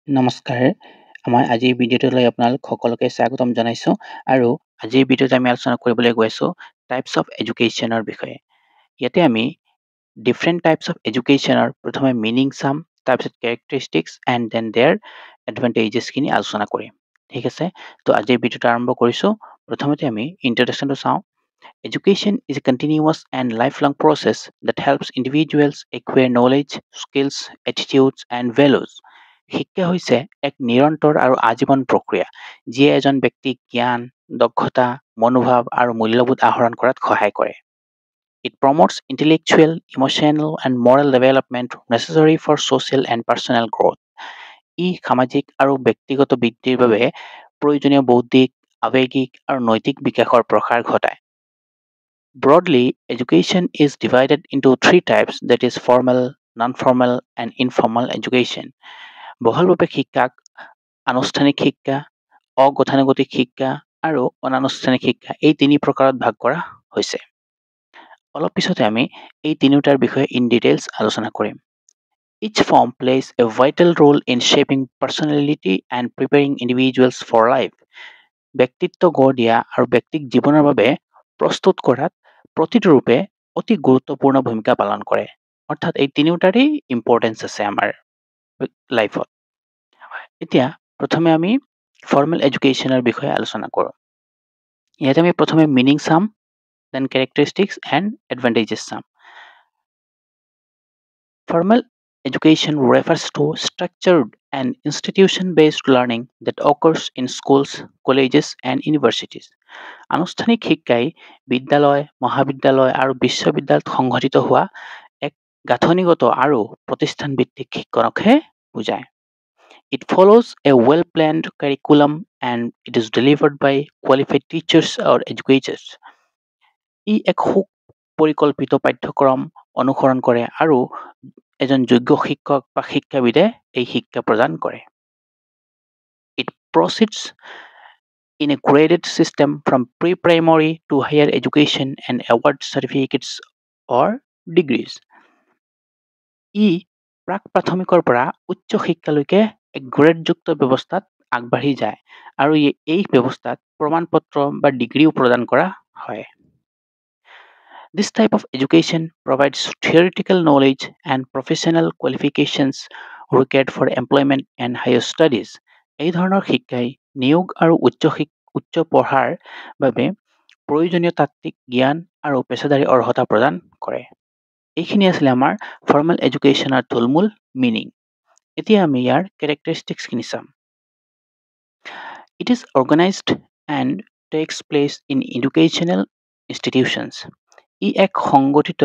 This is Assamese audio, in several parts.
নমস্কাৰ। মই আজিৰ ভিডিঅ'টোলৈ আপোনালোক সকলোকে স্বাগতম জনাইছোঁ আৰু আজিৰ ভিডিঅ'ত আমি আলোচনা কৰিবলৈ গৈ আছোঁ টাইপছ অফ এডুকেশ্যনৰ বিষয়ে। ইয়াতে আমি ডিফাৰেণ্ট টাইপছ অফ এডুকেশ্যনৰ প্ৰথমে মিনিং চাম, তাৰপিছত কেৰেক্টাৰিষ্টিক্স এণ্ড দেন দেয়াৰ এডভান্টেজেছখিনি আলোচনা কৰিম। ঠিক আছে, তো আজিৰ ভিডিঅ'টো আৰম্ভ কৰিছোঁ। প্ৰথমতে আমি ইন্ট্ৰডাকশ্যনটো চাওঁ। Education is a continuous and lifelong process that helps individuals acquire knowledge, skills, attitudes, and values. শিক্ষা হৈছে এক নিৰন্তৰ আৰু আজীৱন প্ৰক্ৰিয়া যিয়ে এজন ব্যক্তিক জ্ঞান, দক্ষতা, মনোভাৱ আৰু মূল্যবোধ আহৰণ কৰাত সহায় কৰে। It promotes intellectual, emotional, and moral development necessary for social and personal growth. ই সামাজিক আৰু ব্যক্তিগত বৃদ্ধিৰ বাবে প্ৰয়োজনীয় বৌদ্ধিক, আৱেগিক আৰু নৈতিক বিকাশৰ প্ৰসাৰ ঘটায়। Broadly, education is divided into three types, that is formal, non-formal, and informal education. বহলভাৱে শিক্ষাক আনুষ্ঠানিক শিক্ষা, অগতানুগতিক শিক্ষা আৰু অনানুষ্ঠানিক শিক্ষা এই তিনি প্ৰকাৰত ভাগ কৰা হৈছে। অলপ পিছতে আমি এই তিনিওটাৰ বিষয়ে ইন ডিটেইলছ আলোচনা কৰিম। Each form plays a vital role in shaping personality and preparing individuals for life. ব্যক্তিত্ব গঢ় দিয়া আৰু ব্যক্তিক জীৱনৰ বাবে প্ৰস্তুত কৰাত প্ৰতিটো ৰূপে অতি গুৰুত্বপূৰ্ণ ভূমিকা পালন কৰে। অৰ্থাৎ এই তিনিওটাৰেই ইম্পৰ্টেঞ্চ আছে আমাৰ লাইফত। এতিয়া প্ৰথমে আমি ফৰ্মেল এডুকেশ্যনৰ বিষয়ে আলোচনা কৰোঁ। ইয়াতে আমি প্ৰথমে মিনিং চাম, দেন কেৰেক্টাৰিষ্টিক্স এণ্ড এডভান্টেজেছ চাম। Formal education refers to structured and institution-based learning that occurs in schools, colleges, and universities. আনুষ্ঠানিক শিক্ষাই বিদ্যালয়, মহাবিদ্যালয় আৰু বিশ্ববিদ্যালয়ত সংঘটিত হোৱা এক গাঁথনিগত আৰু প্ৰতিষ্ঠানভিত্তিক শিক্ষণকহে বুজায়। It follows a well-planned curriculum and it is delivered by qualified teachers or educators. ই এক সুপৰিকল্পিত পাঠ্যক্ৰম অনুসৰণ কৰে আৰু এজন যোগ্য শিক্ষক বা শিক্ষাবিদে এই শিক্ষা প্ৰদান কৰে। It proceeds in a graded system from pre-primary to higher education and awards certificates or degrees. ই প্ৰাক প্ৰাথমিকৰ পৰা উচ্চ শিক্ষালৈকে এক গ্ৰেডযুক্ত ব্যৱস্থাত আগবাঢ়ি যায় আৰু এই ব্যৱস্থাত প্ৰমাণপত্ৰ বা ডিগ্ৰীও প্ৰদান কৰা হয়। This type of education provides theoretical knowledge and professional qualifications required for employment and higher studies. এই ধৰণৰ শিক্ষাই নিয়োগ আৰু উচ্চ পঢ়াৰ বাবে প্ৰয়োজনীয় তাত্ত্বিক জ্ঞান আৰু পেছাদাৰী অৰ্হতা প্ৰদান কৰে। এইখিনি আছিলে আমাৰ ফৰ্মেল এডুকেশ্যনৰ থুলমূল মিনিং। এতিয়া আমি ইয়াৰ কেৰেক্টাৰিষ্টিক্সখিনি চাম। It is organized and takes place in educational institutions. ই এক সংগঠিত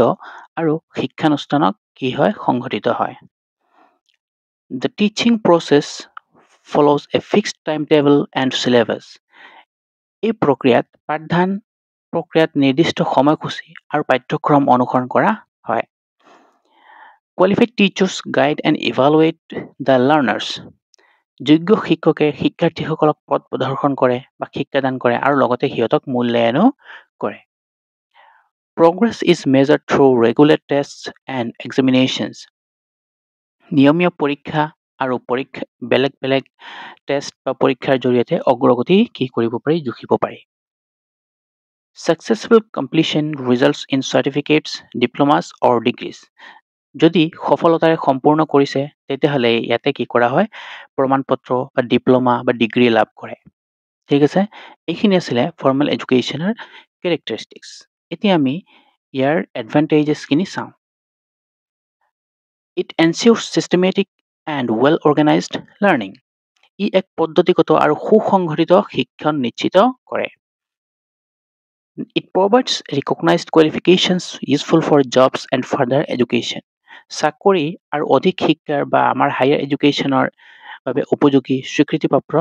আৰু শিক্ষানুষ্ঠানত কি হয় সংঘটিত হয়। The teaching process follows a fixed timetable and syllabus. এই প্ৰক্ৰিয়াত পাঠদান প্ৰক্ৰিয়াত নিৰ্দিষ্ট সময়সূচী আৰু পাঠ্যক্ৰম অনুসৰণ কৰা হয়। Qualified teachers guide and evaluate the learners. যোগ্য শিক্ষকে শিক্ষাৰ্থীসকলক পথ প্ৰদৰ্শন কৰে বা শিক্ষাদান কৰে আৰু লগতে সিহঁতক মূল্যায়নো কৰে। Progress is measured through regular tests and examinations. নিয়মীয় পৰীক্ষা আৰু বেলেগ বেলেগ টেষ্ট বা পৰীক্ষাৰ জৰিয়তে অগ্ৰগতি কি কৰিব পাৰি জুখিব পাৰি। Successful completion results in certificates, diplomas or degrees. যদি সফলতাৰে সম্পূৰ্ণ কৰিছে তেতিয়াহ'লে ইয়াতে কি কৰা হয় প্ৰমাণপত্ৰ বা ডিপ্ল'মা বা ডিগ্ৰী লাভ কৰে। ঠিক আছে, এইখিনি আছিলে ফৰ্মেল এডুকেশ্যনৰ কেৰেক্টাৰিষ্টিক্স। এতিয়া আমি ইয়াৰ এডভান্টেজেছখিনি চাওঁ। It ensures systematic and well-organized learning. ই এক পদ্ধতিগত আৰু সুসংগঠিত শিক্ষণ নিশ্চিত কৰে। It provides recognized qualifications useful for jobs and further education. চাকৰি আৰু অধিক শিক্ষাৰ বা আমাৰ হায়াৰ এডুকেশ্যনৰ বাবে উপযোগী স্বীকৃতিপ্ৰাপ্ত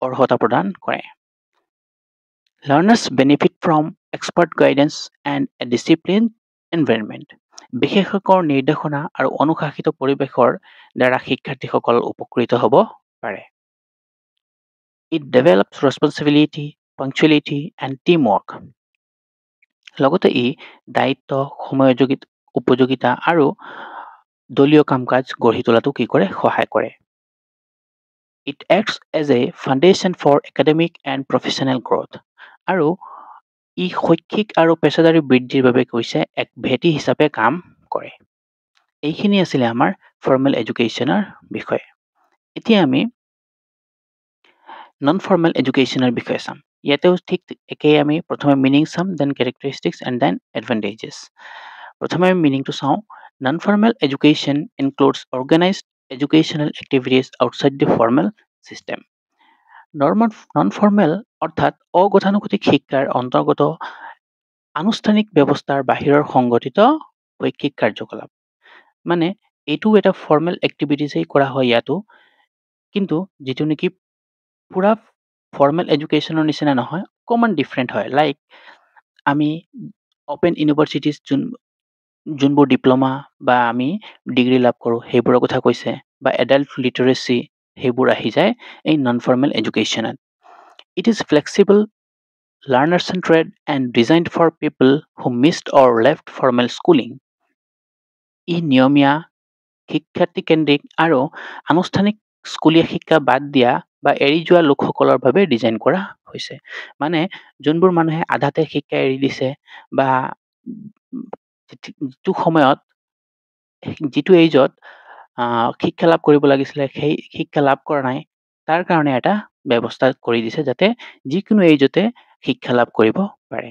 অৰ্হতা প্ৰদান কৰে। Learners benefit from expert guidance and a disciplined environment. বিশেষজ্ঞৰ নিৰ্দেশনা আৰু অনুশাসিত পৰিৱেশৰ দ্বাৰা শিক্ষাৰ্থীসকল উপকৃত হ'ব পাৰে। It develops responsibility, punctuality and teamwork. লগতে ই দায়িত্ব, উপযোগিতা আৰু দলীয় কাম কাজ গঢ়ি তোলাটো কি কৰে সহায় কৰে। It acts as a foundation for academic and professional growth আৰু ই শৈক্ষিক আৰু পেছাদাৰী বৃদ্ধিৰ বাবে কৈছে এক ভেটি হিচাপে কাম কৰে। এইখিনি আছিলে আমাৰ ফৰ্মেল এডুকেশ্যনৰ বিষয়ে। এতিয়া আমি নন ফৰ্মেল এডুকেশ্যনৰ বিষয়ে চাম। ইয়াতেও ঠিক একেই আমি প্ৰথমে মিনিং চাম, দেন কেৰেক্টাৰিষ্টিক্স এণ্ড দেন এডভান্টেজেছ। প্ৰথমে আমি মিনিংটো চাওঁ। Non formal education includes organised educational activities outside the formal system. Non formal অৰ্থাৎ অগতানুগতিক শিক্ষাৰ অন্তৰ্গত আনুষ্ঠানিক ব্যৱস্থাৰ বাহিৰৰ সংগঠিত শৈক্ষিক কাৰ্যকলাপ। মানে এইটো এটা ফৰ্মেল এক্টিভিটিজেই কৰা হয় ইয়াতো, কিন্তু যিটো নেকি পুৰা ফৰ্মেল এডুকেশ্যনৰ নিচিনা নহয়, অকণমান ডিফাৰেণ্ট হয়। লাইক আমি অপেন ইউনিভাৰ্চিটিজ যোনবোৰ ডিপ্ল'মা বা আমি ডিগ্ৰী লাভ কৰোঁ সেইবোৰৰ কথা কৈছে, বা এডাল্ট লিটাৰেচি সেইবোৰ আহি যায় এই নন ফৰ্মেল এডুকেশ্যনত। It is flexible, learner centered, and designed for people who missed or left formal schooling. ই নিয়মীয়া, শিক্ষাৰ্থীকেন্দ্ৰিক আৰু আনুষ্ঠানিক স্কুলীয়া শিক্ষা বাদ দিয়া বা এৰি যোৱা লোকসকলৰ বাবে ডিজাইন কৰা হৈছে। মানে যোনবোৰ মানুহে আধাতে শিক্ষা এৰি দিছে বা যিটো সময়ত যিটো এইজত শিক্ষা লাভ কৰিব লাগিছিলে সেই শিক্ষা লাভ কৰা নাই, তাৰ কাৰণে এটা ব্যৱস্থা কৰি দিছে যাতে যিকোনো এইজতে শিক্ষা লাভ কৰিব পাৰে।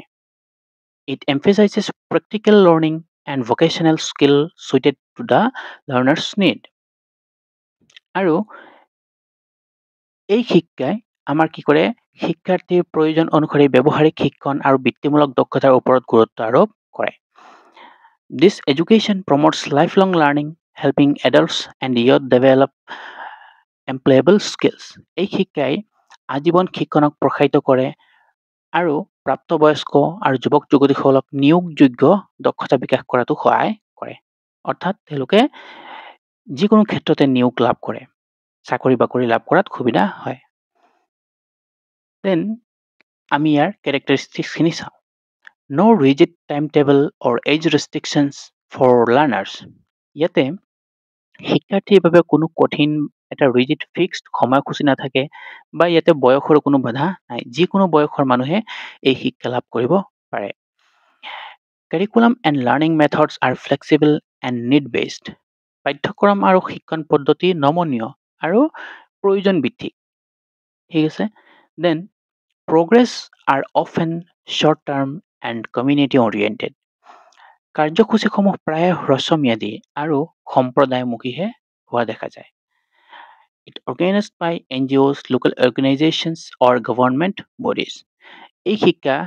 It emphasizes practical learning and vocational skill suited to the learner's need. আৰু এই শিক্ষাই আমাৰ কি কৰে, শিক্ষাৰ্থীৰ প্ৰয়োজন অনুসৰি ব্যৱহাৰিক শিক্ষণ আৰু বৃত্তিমূলক দক্ষতাৰ ওপৰত গুৰুত্ব আৰোপ কৰে। This education promotes lifelong learning, helping adults and youth develop employable skills. এই শিক্ষাই আজীৱন শিক্ষণক প্ৰসাৰিত কৰে আৰু প্ৰাপ্তবয়স্ক আৰু যুৱক যুৱতীসকলক নিয়োগযোগ্য দক্ষতা বিকাশ কৰাটো সহায় কৰে। অৰ্থাৎ তেওঁলোকে যিকোনো ক্ষেত্ৰতে নিয়োগ লাভ কৰে, চাকৰি বাকৰি লাভ কৰাত সুবিধা হয়। দেন আমি ইয়াৰ কেৰেক্টাৰিষ্টিক্সখিনি চাওঁ। No rigid timetable or age restrictions for learners. ইয়াতে শিক্ষাৰ্থীৰ বাবে কোনো কঠিন এটা ৰিজিড ফিক্সড সময়সূচী নাথাকে বা ইয়াতে বয়সৰ কোনো বাধা নাই। যিকোনো বয়সৰ মানুহে এই শিক্ষা লাভ কৰিব পাৰে। Curriculum and learning methods are flexible and need-based. পাঠ্যক্ৰম আৰু শিক্ষণ পদ্ধতি নমনীয় আৰু প্ৰয়োজন ভিত্তিক। ঠিক আছে। Then progress are often short-term and community-oriented. কাৰ্যসূচীসমূহ প্ৰায় হ্ৰস্বম্যাদী আৰু সম্প্ৰদায়মুখীহে হোৱা দেখা যায়। It organized by NGOs, local organizations or government bodies. এই শিক্ষা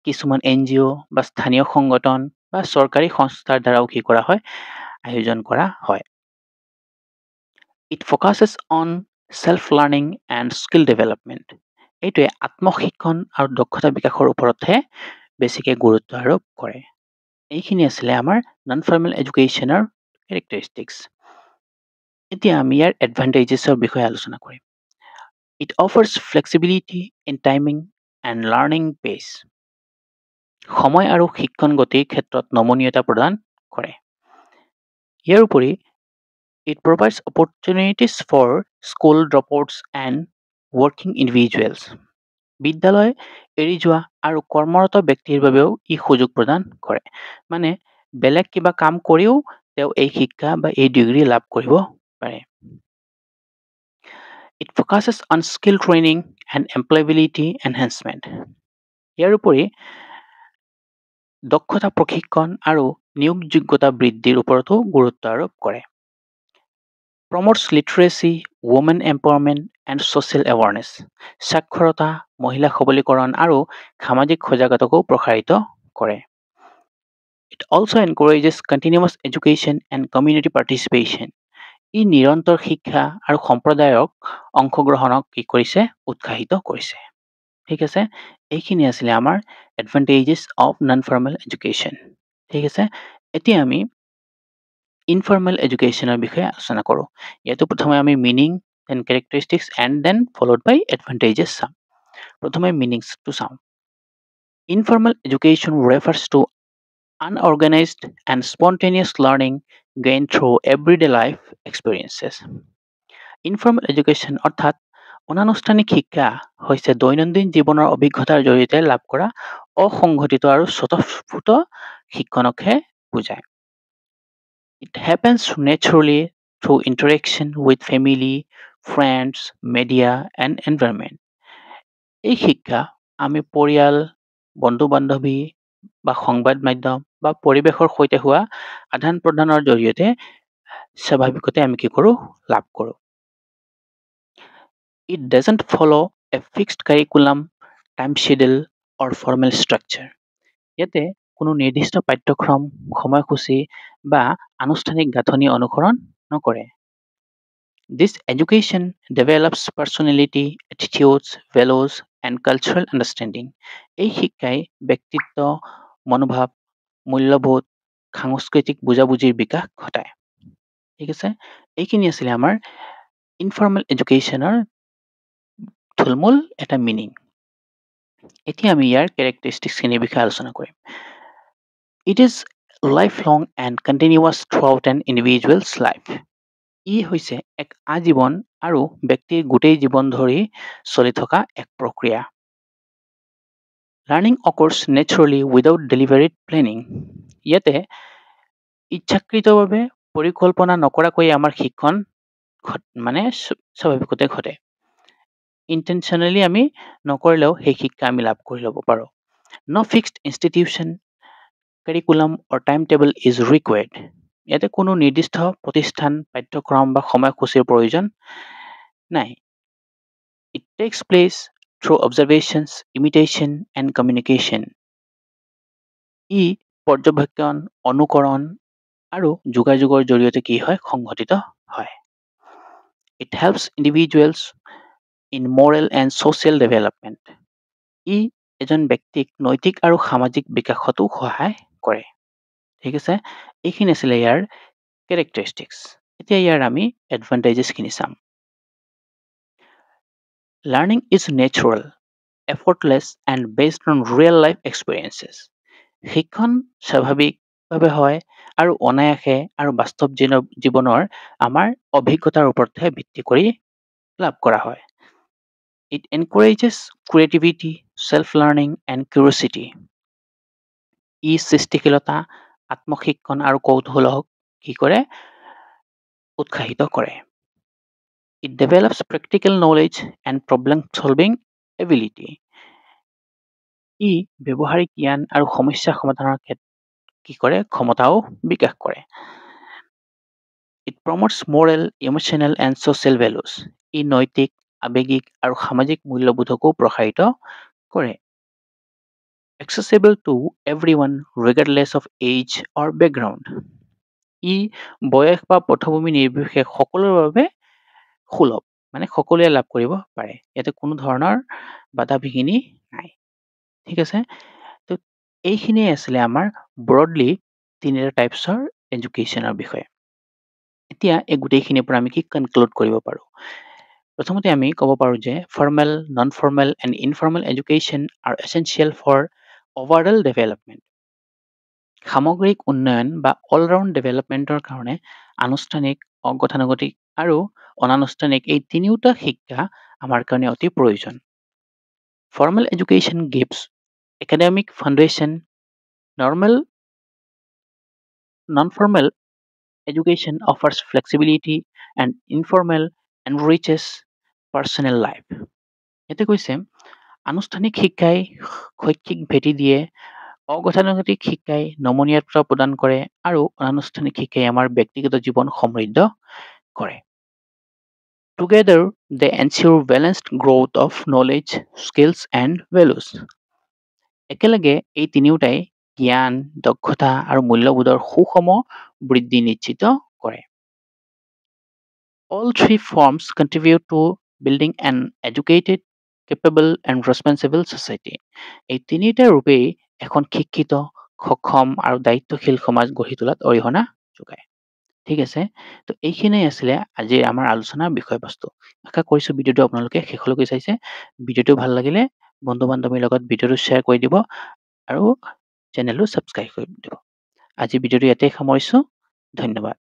কিছুমান NGO বা স্থানীয় সংগঠন বা চৰকাৰী সংস্থাৰ দ্বাৰাও কি কৰা হয়, আয়োজন কৰা হয়। It focuses on self-learning and skill development. এইটোৱে আত্মশিক্ষণ আৰু দক্ষতা বিকাশৰ ওপৰতহে বেছিকৈ গুৰুত্ব আৰোপ কৰে। এইখিনি আছিলে আমাৰ নন ফৰ্মেল এডুকেশ্যনৰ কেৰেক্টাৰিষ্টিক্স। এতিয়া আমি ইয়াৰ এডভান্টেজেছৰ বিষয়ে আলোচনা কৰিম। It offers flexibility in timing and learning pace. সময় আৰু শিক্ষণ গতিৰ ক্ষেত্ৰত নমনীয়তা প্ৰদান কৰে। ইয়াৰ উপৰি it provides opportunities for school dropouts and working individuals. বিদ্যালয় এৰি যোৱা আৰু কৰ্মৰত ব্যক্তিৰ বাবেও ই সুযোগ প্ৰদান কৰে। মানে বেলেগ কিবা কাম কৰিও তেওঁ এই শিক্ষা বা এই ডিগ্ৰী লাভ কৰিব পাৰে। It focuses on skill training and employability enhancement. ইয়াৰ উপৰি দক্ষতা প্ৰশিক্ষণ আৰু নিয়োগযোগ্যতা বৃদ্ধিৰ ওপৰতো গুৰুত্ব আৰোপ কৰে। Promotes literacy, women empowerment and social awareness. সাক্ষৰতা, মহিলা সবলীকৰণ আৰু সামাজিক সজাগতাকো প্ৰসাৰিত কৰে। It also encourages continuous education and community participation. ই নিৰন্তৰ শিক্ষা আৰু সম্প্ৰদায়ক অংশগ্ৰহণক কি কৰিছে, উৎসাহিত কৰিছে। ঠিক আছে, এইখিনি আছিলে আমাৰ এডভান্টেজেছ অফ নন ফৰ্মেল এডুকেশ্যন। ঠিক আছে, এতিয়া আমি ইনফৰ্মেল এডুকেশ্যনৰ বিষয়ে আলোচনা কৰোঁ। ইয়াতো প্ৰথমে আমি meaning, then characteristics and then followed by advantages চাম। প্ৰথমে মিনিংছটো চাওঁ। Informal education refers to unorganized and spontaneous learning gained through everyday life experiences. Informal education অৰ্থাৎ অনানুষ্ঠানিক শিক্ষা হৈছে দৈনন্দিন জীৱনৰ অভিজ্ঞতাৰ জৰিয়তে লাভ কৰা অসংগঠিত আৰু স্বতঃস্ফূৰ্ত শিক্ষণকহে বুজায়। It happens naturally through interaction with family, friends, media, and environment. এই শিক্ষা আমি পৰিয়াল, বন্ধু-বান্ধৱী বা সংবাদ মাধ্যম বা পৰিৱেশৰ সৈতে হোৱা আদান-প্ৰদানৰ জৰিয়তে স্বাভাৱিকতে আমি কি কৰোঁ? লাভ কৰোঁ। It doesn't follow a fixed curriculum, time schedule, or formal structure. ইয়াতে কোনো নিৰ্দিষ্ট পাঠ্যক্ৰম, সময়সূচী বা আনুষ্ঠানিক গাঁথনি অনুসৰণ নকৰে। This education develops personality, attitudes, values, and cultural understanding. এই শিক্ষাই ব্যক্তিত্ব, মনোভাৱ, মূল্যবোধ, সাংস্কৃতিক বুজাবুজিৰ বিকাশ ঘটায়। ঠিক আছে? এইখিনি আছিলে আমাৰ ইনফৰ্মেল এডুকেশ্যনৰ থুলমূল এটা মিনিং। এতিয়া আমি ইয়াৰ কেৰেক্টাৰিষ্টিক্সখিনিৰ বিষয়ে আলোচনা কৰিম। It is lifelong and continuous throughout an individual's life. ই হৈছে এক আজীৱন আৰু ব্যক্তিৰ গোটেই জীৱন ধৰি চলি থকা এক প্ৰক্ৰিয়া। Learning occurs naturally without deliberate planning. ইয়াতে ইচ্ছাকৃতভাৱে পৰিকল্পনা নকৰাকৈ আমাৰ শিক্ষণ মানে স্বাভাৱিকতে ঘটে। ইণ্টেনশ্যনেলি আমি নকৰিলেও সেই শিক্ষা আমি লাভ কৰি ল'ব পাৰোঁ। No fixed institution, curriculum or timetable is required. ইয়াতে কোনো নিৰ্দিষ্ট প্ৰতিষ্ঠান, পাঠ্যক্ৰম বা সময়সূচীৰ প্ৰয়োজন নাই। It takes place through observations, imitation, and communication. ই পৰ্যবেক্ষণ, অনুকৰণ আৰু যোগাযোগৰ জৰিয়তে কি হয়? সংঘটিত হয়। It helps individuals in moral and social development. ই এজন ব্যক্তিক নৈতিক আৰু সামাজিক বিকাশতো সহায় কৰে। ঠিক আছে? এইখিনি আছিলে ইয়াৰ কেৰেক্টাৰিষ্টিক্স। এতিয়া ইয়াৰ আমি এডভান্টেজেছখিনি চাম। Learning is natural, effortless, and based on real life experiences. শিক্ষণ স্বাভাৱিকভাৱে হয় আৰু অনায়াসে আৰু বাস্তৱ জীৱনৰ আমাৰ অভিজ্ঞতাৰ ওপৰতহে ভিত্তি কৰি লাভ কৰা হয়। It encourages creativity, self-learning, and curiosity. ই সৃষ্টিশীলতা, আত্মশিক্ষণ আৰু কৌতূহলক কি কৰে? উৎসাহিত কৰে। It develops practical knowledge and problem-solving ability. ই ব্যৱহাৰিক জ্ঞান আৰু সমস্যা সমাধানৰ কি কৰে? ক্ষমতাও বিকাশ কৰে। It promotes moral, emotional, and social values. ই নৈতিক, আৱেগিক আৰু সামাজিক মূল্যবোধকো প্ৰসাৰিত কৰে। Accessible to everyone regardless of age or background. ই বয়স বা পটভূমি নিৰ্বিশেষে সকলোৰে বাবে সুলভ, মানে সকলোৱে লাভ কৰিব পাৰে। ইয়াতে কোনো ধৰণৰ বাধা বিঘিনি নাই। ঠিক আছে? তো এইখিনিয়ে আছিলে আমাৰ ব্ৰডলি তিনিটা টাইপছৰ এডুকেশ্যনৰ বিষয়ে। এতিয়া এই গোটেইখিনিৰ পৰা আমি কি কনক্লুড কৰিব পাৰোঁ? প্ৰথমতে আমি ক'ব পাৰোঁ যে formal, non formal and informal education are essential for overall development. সামগ্ৰিক উন্নয়ন বা অলৰাউণ্ড ডেভেলপমেণ্টৰ কাৰণে আনুষ্ঠানিক, অগতানুগতিক আৰু অনানুষ্ঠানিক এই তিনিওটা শিক্ষা আমাৰ কাৰণে অতি প্ৰয়োজন। Formal education gives academic foundation. Non-formal education offers flexibility and informal enriches personal life. ইয়াতে কৈছে আনুষ্ঠানিক শিক্ষাই শৈক্ষিক ভেটি দিয়ে, অগতানুগতিক শিক্ষাই নমনীয়তা প্ৰদান কৰে আৰু অনানুষ্ঠানিক শিক্ষাই আমাৰ ব্যক্তিগত জীৱন সমৃদ্ধ কৰে। Together, they ensure balanced growth of knowledge, skills, and values. একেলগে এই তিনিওটাই জ্ঞান, দক্ষতা আৰু মূল্যবোধৰ সুষম বৃদ্ধি নিশ্চিত কৰে। All three forms contribute to building an educated, capable, and responsible society. এই তিনিটা ৰূপেই এখন শিক্ষিত, সক্ষম আৰু দায়িত্বশীল সমাজ গঢ়ি তোলাত অৰিহণা যোগায়। ঠিক আছে? তো এইখিনিয়ে আছিলে আজিৰ আমাৰ আলোচনাৰ বিষয়বস্তু। আশা কৰিছোঁ ভিডিঅ'টো আপোনালোকে শেষলৈকে চাইছে। ভিডিঅ'টো ভাল লাগিলে বন্ধু বান্ধৱীৰ লগত ভিডিঅ'টো শ্বেয়াৰ কৰি দিব আৰু চেনেলটো ছাবস্ক্ৰাইব কৰি দিব। আজি ভিডিঅ'টো ইয়াতে সামৰিছোঁ। ধন্যবাদ।